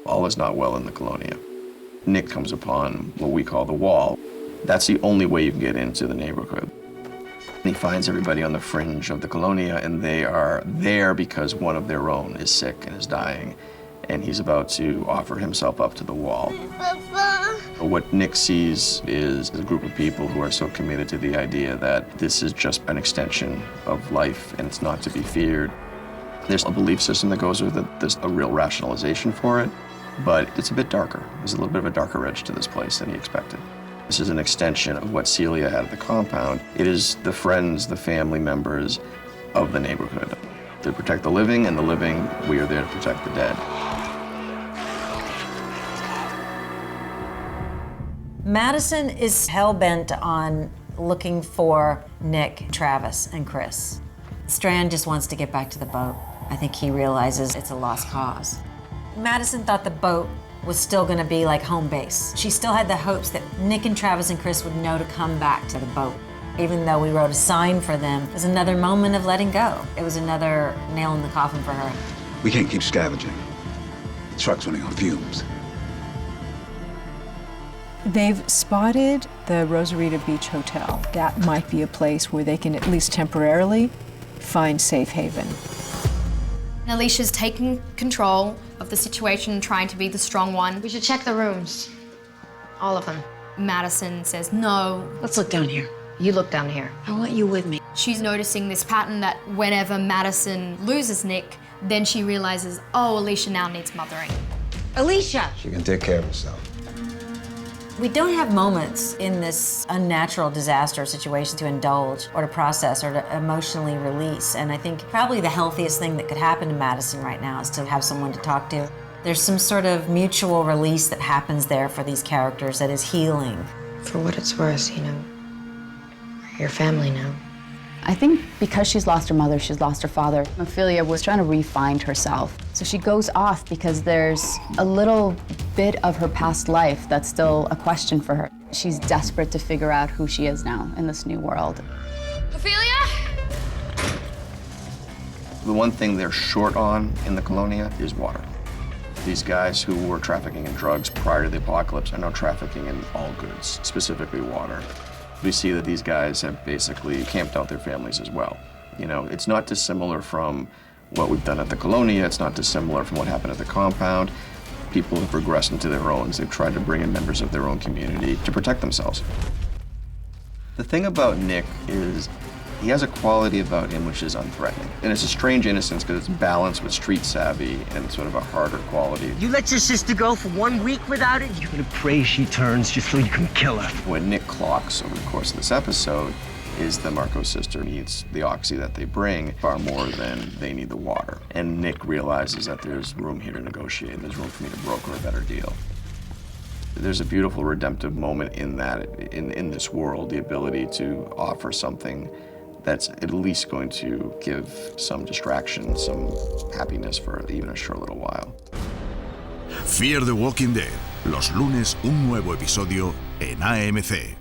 All is not well in the Colonia. Nick comes upon what we call the wall. That's the only way you can get into the neighborhood. He finds everybody on the fringe of the Colonia, and they are there because one of their own is sick and is dying, and he's about to offer himself up to the wall. Papa. What Nick sees is a group of people who are so committed to the idea that this is just an extension of life and it's not to be feared. There's a belief system that goes with it. There's a real rationalization for it, but it's a bit darker. There's a little bit of a darker edge to this place than he expected. This is an extension of what Celia had at the compound. It is the friends, the family members of the neighborhood. They protect the living, and the living, we are there to protect the dead. Madison is hell-bent on looking for Nick, Travis, and Chris. Strand just wants to get back to the boat. I think he realizes it's a lost cause. Madison thought the boat was still gonna be like home base. She still had the hopes that Nick and Travis and Chris would know to come back to the boat. Even though we wrote a sign for them, it was another moment of letting go. It was another nail in the coffin for her. We can't keep scavenging. The truck's running on fumes. They've spotted the Rosarita Beach Hotel. That might be a place where they can at least temporarily find safe haven. Alicia's taking control of the situation, trying to be the strong one. We should check the rooms. All of them. Madison says no. Let's look down here. You look down here. I want you with me. She's noticing this pattern that whenever Madison loses Nick, then she realizes, oh, Alicia now needs mothering. Alicia! She can take care of herself. We don't have moments in this unnatural disaster situation to indulge or to process or to emotionally release. And I think probably the healthiest thing that could happen to Madison right now is to have someone to talk to. There's some sort of mutual release that happens there for these characters that is healing. For what it's worth, you know, we're your family now. I think because she's lost her mother, she's lost her father. Ophelia was trying to re-find herself. So she goes off because there's a little bit of her past life that's still a question for her. She's desperate to figure out who she is now in this new world. Ophelia? The one thing they're short on in the Colonia is water. These guys who were trafficking in drugs prior to the apocalypse are now trafficking in all goods, specifically water. We see that these guys have basically camped out their families as well. You know, it's not dissimilar from what we've done at the Colonia. It's not dissimilar from what happened at the compound. People have regressed into their own. They've tried to bring in members of their own community to protect themselves. The thing about Nick is he has a quality about him which is unthreatening. And it's a strange innocence because it's balanced with street savvy and sort of a harder quality. You let your sister go for 1 week without it? You're gonna pray she turns just so you can kill her. What Nick clocks over the course of this episode is that Marco's sister needs the oxy that they bring far more than they need the water. And Nick realizes that there's room here to negotiate. There's room for me to broker a better deal. There's a beautiful redemptive moment in that, in this world, the ability to offer something that's at least going to give some distraction, some happiness for even a short little while. Fear the Walking Dead. Los lunes, un nuevo episodio en AMC.